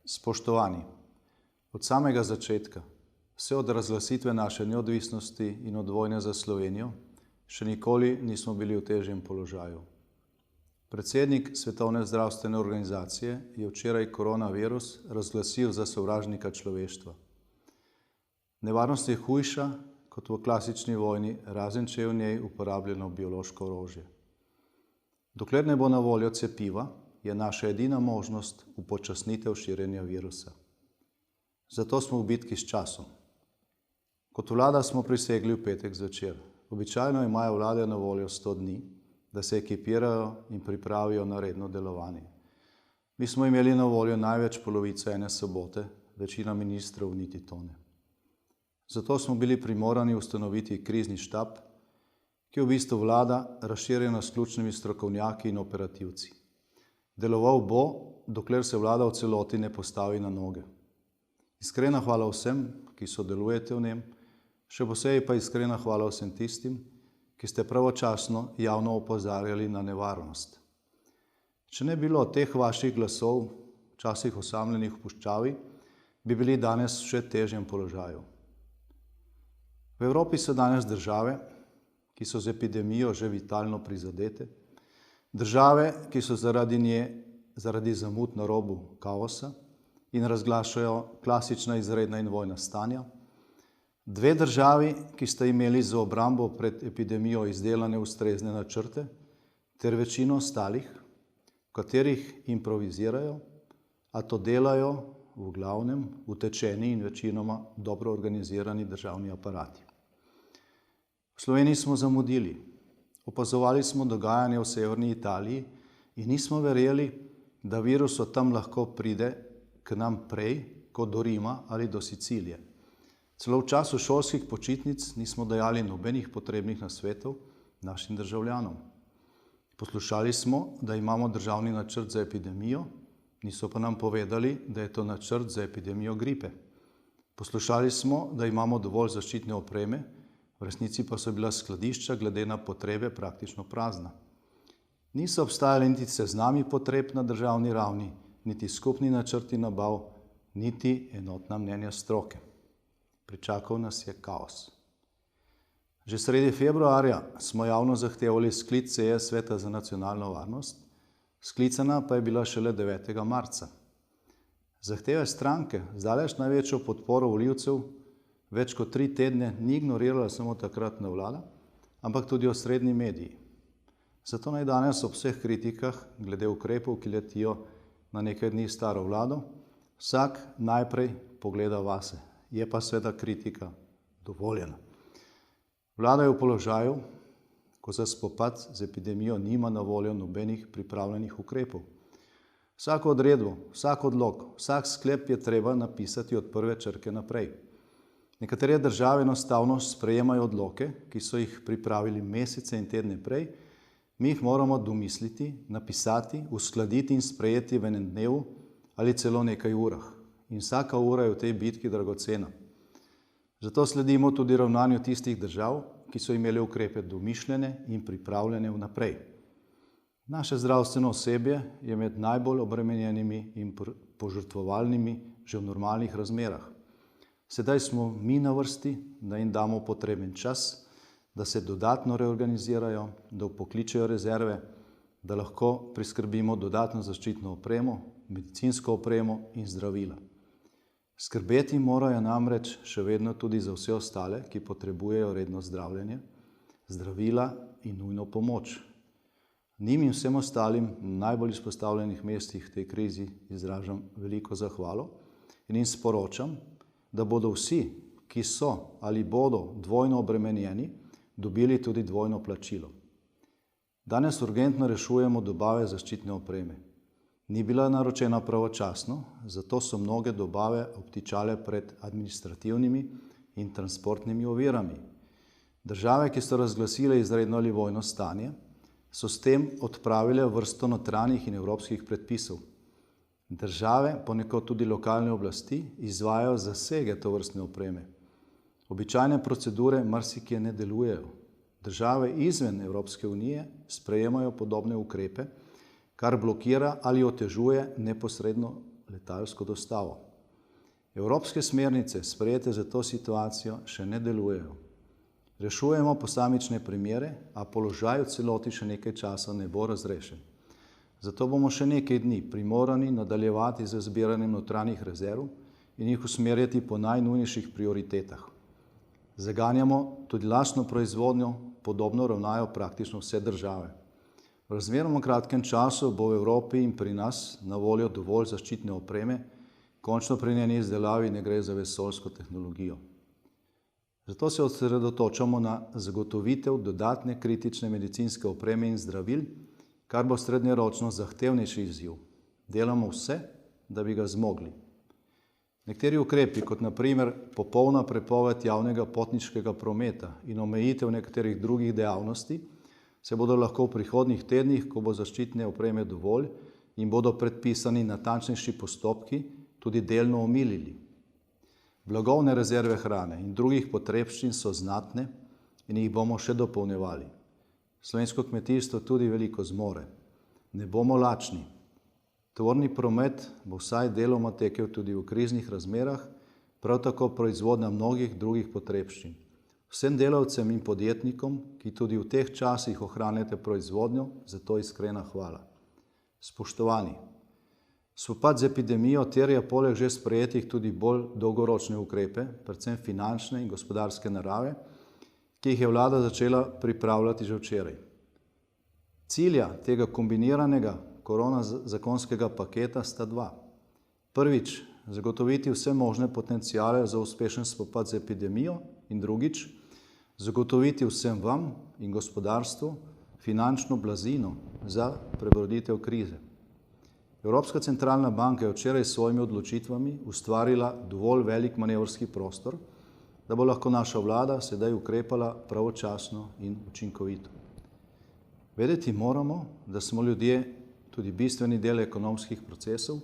Spoštovani, od samega začetka, vse od razglasitve naše neodvisnosti in od vojne za Slovenijo, še nikoli nismo bili v težjem položaju. Predsednik Svetovne zdravstvene organizacije je včeraj koronavirus razglasil za sovražnika človeštva. Nevarnost je hujša kot v klasični vojni, razen če je v njej uporabljeno biološko orožje. Dokler ne bo na voljo cepiva, je naša edina možnost upočasnitev širjenja virusa. Zato smo v bitki s časom. Kot vlada smo prisegli v petek zvečer. Običajno imajo vlade na voljo 100 dni, da se ekipirajo in pripravijo na redno delovanje. Mi smo imeli na voljo največ polovico ene sobote, večina ministrov niti to ne. Zato smo bili primorani ustanoviti krizni štab, ki je v bistvu vlada razširjena s ključnimi strokovnjaki in operativci. Deloval bo, dokler se vlada v celoti ne postavi na noge. Iskrena hvala vsem, ki sodelujete v njem, še posebej pa iskrena hvala vsem tistim, ki ste pravočasno javno opozarjali na nevarnost. Če ne bilo teh vaših glasov, včasih osamljenih v puščavi, bi bili danes v še težjem položaju. V Evropi so danes države, ki so z epidemijo že vitalno prizadete, države, ki so zaradi zamud na robu kaosa in razglašajo klasična izredna in vojna stanja, dve državi, ki sta imeli za obrambo pred epidemijo izdelane ustrezne načrte, ter večino ostalih, v katerih improvizirajo, a to delajo v glavnem utečeni in večinoma dobro organizirani državni aparati. V Sloveniji smo zamudili. Opazovali smo dogajanje v severni Italiji in nismo verjeli, da virus od tam lahko pride k nam prej kot do Rima ali do Sicilije. Celo v času šolskih počitnic nismo dajali nobenih potrebnih nasvetov našim državljanom. Poslušali smo, da imamo državni načrt za epidemijo, niso pa nam povedali, da je to načrt za epidemijo gripe. Poslušali smo, da imamo dovolj zaščitne opreme, v resnici pa so bila skladišča glede na potrebe praktično prazna. Niso obstajali niti seznami potreb na državni ravni, niti skupni načrti nabav, niti enotna mnenja stroke. Pričakal nas je kaos. Že sredi februarja smo javno zahtevali sklic seje Sveta za nacionalno varnost, sklicana pa je bila šele 9. marca. Zahteve stranke, zdaleč največjo podporo volivcev, več kot 3 tedne ni ignorirala samo takratna vlada, ampak tudi osrednji mediji. Zato naj danes ob vseh kritikah glede ukrepov, ki letijo na nekaj dni staro vlado, vsak najprej pogleda vase. Je pa seveda kritika dovoljena. Vlada je v položaju, ko za spopad z epidemijo nima na voljo nobenih pripravljenih ukrepov. Vsako odredbo, vsak odlok, vsak sklep je treba napisati od prve črke naprej. Nekatere države enostavno sprejemajo odloke, ki so jih pripravili mesece in tedne prej, mi jih moramo domisliti, napisati, uskladiti in sprejeti v enem dnevu ali celo nekaj urah. In vsaka ura je v tej bitki dragocena. Zato sledimo tudi ravnanju tistih držav, ki so imeli ukrepe domišljene in pripravljene vnaprej. Naše zdravstveno osebje je med najbolj obremenjenimi in požrtvovalnimi že v normalnih razmerah. Sedaj smo mi na vrsti, da jim damo potreben čas, da se dodatno reorganizirajo, da vpokličejo rezerve, da lahko priskrbimo dodatno zaščitno opremo, medicinsko opremo in zdravila. Skrbeti morajo namreč še vedno tudi za vse ostale, ki potrebujejo redno zdravljenje, zdravila in nujno pomoč. Njim in vsem ostalim na najbolj izpostavljenih mestih v tej krizi izražam veliko zahvalo in jim sporočam, da bodo vsi, ki so ali bodo dvojno obremenjeni, dobili tudi dvojno plačilo. Danes urgentno rešujemo dobave zaščitne opreme. Ni bila naročena pravočasno, zato so mnoge dobave obtičale pred administrativnimi in transportnimi ovirami. Države, ki so razglasile izredno ali vojno stanje, so s tem odpravile vrsto notranjih in evropskih predpisov. Države, ponekod tudi lokalne oblasti, izvajajo zasege tovrstne opreme. Običajne procedure marsikje ne delujejo. Države izven Evropske unije sprejemajo podobne ukrepe, kar blokira ali otežuje neposredno letalsko dostavo. Evropske smernice, sprejete za to situacijo, še ne delujejo. Rešujemo posamične primere, a položaj v celoti še nekaj časa ne bo razrešen. Zato bomo še nekaj dni primorani nadaljevati z zbiranjem notranjih rezerv in jih usmerjati po najnujnejših prioritetah. Zaganjamo tudi lastno proizvodnjo, podobno ravnajo praktično vse države. V razmeroma kratkem času bo v Evropi in pri nas na voljo dovolj zaščitne opreme, končno pri njeni izdelavi ne gre za vesoljsko tehnologijo. Zato se osredotočamo na zagotovitev dodatne kritične medicinske opreme in zdravil, kar bo srednjeročno zahtevnejši izziv. Delamo vse, da bi ga zmogli. Nekateri ukrepi, kot na primer popolna prepoved javnega potniškega prometa in omejitev nekaterih drugih dejavnosti, se bodo lahko v prihodnjih tednih, ko bo zaščitne opreme dovolj in bodo predpisani natančnejši postopki, tudi delno omilili. Blagovne rezerve hrane in drugih potrebščin so znatne in jih bomo še dopolnjevali. Slovensko kmetijstvo tudi veliko zmore. Ne bomo lačni. Tovorni promet bo vsaj deloma tekel tudi v kriznih razmerah, prav tako proizvodnja mnogih drugih potrebščin. Vsem delavcem in podjetnikom, ki tudi v teh časih ohranjate proizvodnjo, za to iskrena hvala. Spoštovani, spopad z epidemijo terja poleg že sprejetih tudi bolj dolgoročne ukrepe, predvsem finančne in gospodarske narave, ki jih je vlada začela pripravljati že včeraj. Cilja tega kombiniranega koronazakonskega paketa sta dva. Prvič, zagotoviti vse možne potenciale za uspešen spopad z epidemijo in drugič, zagotoviti vsem vam in gospodarstvu finančno blazino za prebroditev krize. Evropska centralna banka je včeraj s svojimi odločitvami ustvarila dovolj velik manevrski prostor, da bo lahko naša vlada sedaj ukrepala pravočasno in učinkovito. Vedeti moramo, da smo ljudje tudi bistveni del ekonomskih procesov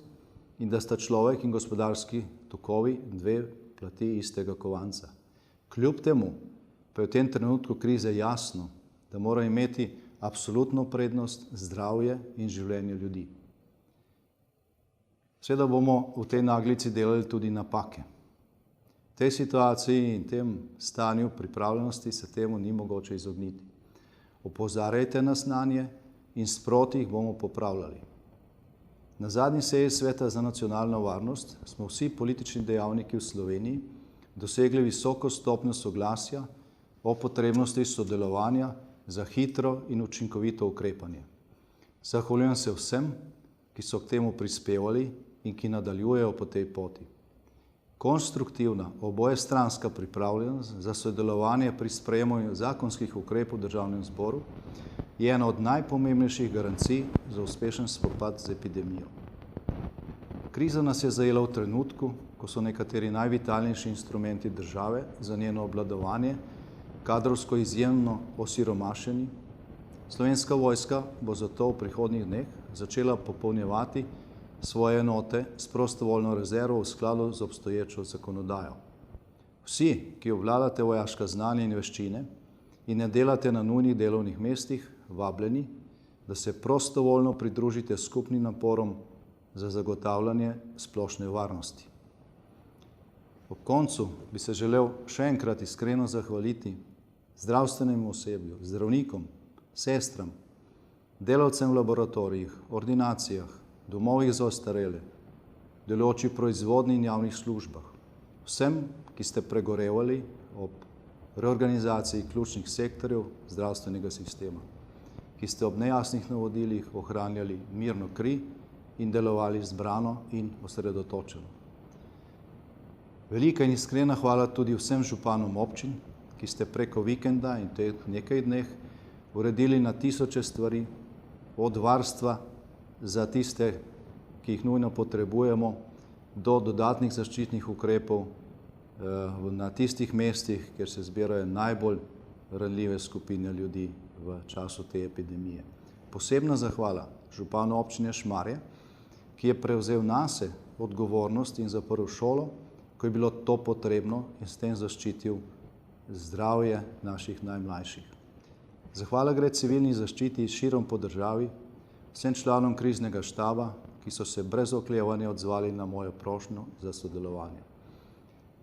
in da sta človek in gospodarski tokovi dve plati istega kovanca. Kljub temu pa je v tem trenutku krize jasno, da mora imeti absolutno prednost zdravje in življenje ljudi. Seveda bomo v tej naglici delali tudi napake. V tej situaciji in tem stanju pripravljenosti se temu ni mogoče izogniti. Opozarjajte nas nanje in sproti jih bomo popravljali. Na zadnji seji Sveta za nacionalno varnost smo vsi politični dejavniki v Sloveniji dosegli visoko stopnjo soglasja o potrebnosti sodelovanja za hitro in učinkovito ukrepanje. Zahvaljujem se vsem, ki so k temu prispevali in ki nadaljujejo po tej poti. Konstruktivna, obojestranska pripravljenost za sodelovanje pri sprejemanju zakonskih ukrepov v Državnem zboru je ena od najpomembnejših garancij za uspešen spopad z epidemijo. Kriza nas je zajela v trenutku, ko so nekateri najvitalnejši instrumenti države za njeno obvladovanje kadrovsko izjemno osiromašeni. Slovenska vojska bo zato v prihodnjih dneh začela popolnjevati svoje enote s prostovoljno rezervo v skladu z obstoječo zakonodajo. Vsi, ki obvladate vojaška znanja in veščine in ne delate na nujnih delovnih mestih, vabljeni, da se prostovoljno pridružite skupnim naporom za zagotavljanje splošne varnosti. Ob koncu bi se želel še enkrat iskreno zahvaliti zdravstvenemu osebju, zdravnikom, sestram, delavcem v laboratorijih, ordinacijah, domovih za ostarele, delujoči proizvodni in javnih službah, vsem, ki ste pregorevali ob reorganizaciji ključnih sektorjev zdravstvenega sistema, ki ste ob nejasnih navodilih ohranjali mirno kri in delovali zbrano in osredotočeno. Velika in iskrena hvala tudi vsem županom občin, ki ste preko vikenda in teh nekaj dneh uredili na tisoče stvari, od varstva za tiste, ki jih nujno potrebujemo, do dodatnih zaščitnih ukrepov na tistih mestih, kjer se zbirajo najbolj ranljive skupine ljudi v času te epidemije. Posebna zahvala županu občine Šmarje, ki je prevzel nase odgovornost in zaprl šolo, ko je bilo to potrebno in s tem zaščitil zdravje naših najmlajših. Zahvala gre civilni zaščiti širom po državi, vsem članom kriznega štaba, ki so se brez oklevanja odzvali na mojo prošnjo za sodelovanje.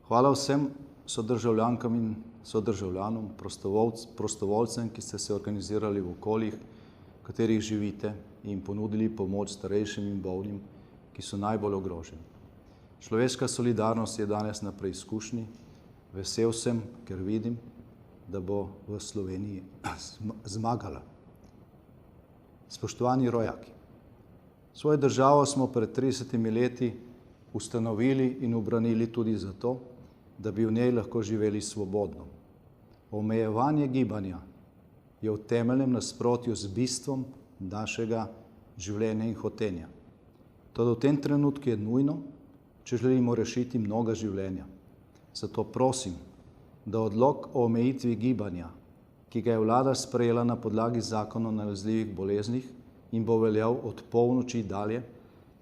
Hvala vsem sodržavljankam in sodržavljanom, prostovoljcem, ki ste se organizirali v okoljih, v katerih živite in ponudili pomoč starejšim in bolnim, ki so najbolj ogroženi. Človeška solidarnost je danes na preizkušnji. Vesel sem, ker vidim, da bo v Sloveniji zmagala. Spoštovani rojaki, svojo državo smo pred 30 leti ustanovili in ubranili tudi zato, da bi v njej lahko živeli svobodno. Omejevanje gibanja je v temeljnem nasprotju z bistvom našega življenja in hotenja. Toda v tem trenutku je nujno, če želimo rešiti mnoga življenja. Zato prosim, da odlok o omejitvi gibanja, ki ga je vlada sprejela na podlagi zakona o nalezljivih boleznih in bo veljal od polnoči dalje,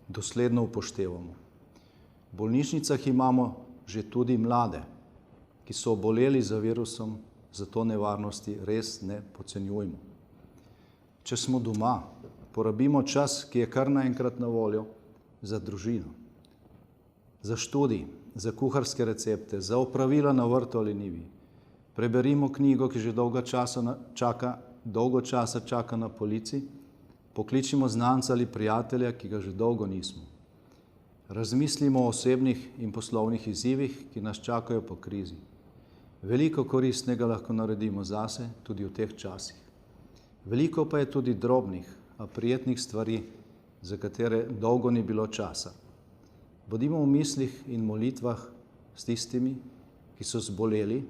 dosledno upoštevamo. V bolnišnicah imamo že tudi mlade, ki so oboleli za virusom, zato nevarnosti res ne podcenjujmo. Če smo doma, porabimo čas, ki je kar naenkrat na voljo, za družino, za študij, za kuharske recepte, za opravila na vrtu ali njivi. Preberimo knjigo, ki že dolgo časa čaka na polici, pokličimo znanca ali prijatelja, ki ga že dolgo nismo. Razmislimo o osebnih in poslovnih izzivih, ki nas čakajo po krizi. Veliko koristnega lahko naredimo zase tudi v teh časih. Veliko pa je tudi drobnih, a prijetnih stvari, za katere dolgo ni bilo časa. Bodimo v mislih in molitvah s tistimi, ki so zboleli,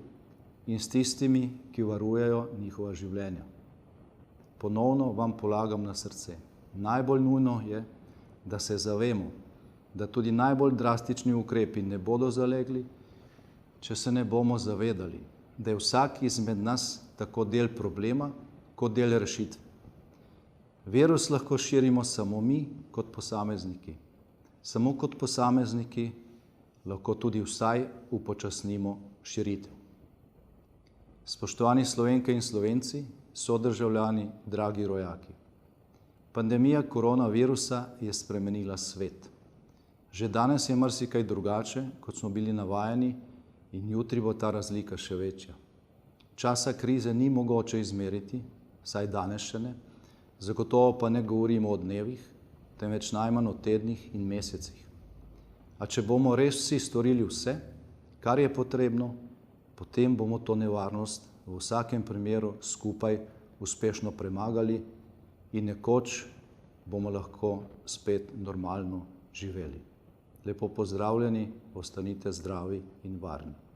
in s tistimi, ki varujejo njihova življenja. Ponovno vam polagam na srce. Najbolj nujno je, da se zavemo, da tudi najbolj drastični ukrepi ne bodo zalegli, če se ne bomo zavedali, da je vsak izmed nas tako del problema, kot del rešitve. Virus lahko širimo samo mi kot posamezniki. Samo kot posamezniki lahko tudi vsaj upočasnimo širitev. Spoštovani Slovenke in Slovenci, sodržavljani, dragi rojaki. Pandemija koronavirusa je spremenila svet. Že danes je marsikaj drugače, kot smo bili navajeni, in jutri bo ta razlika še večja. Časa krize ni mogoče izmeriti, saj danes še ne, zagotovo pa ne govorimo o dnevih, temveč najmanj o tednih in mesecih. A če bomo res vsi storili vse, kar je potrebno, potem bomo to nevarnost v vsakem primeru skupaj uspešno premagali in nekoč bomo lahko spet normalno živeli. Lepo pozdravljeni, ostanite zdravi in varni.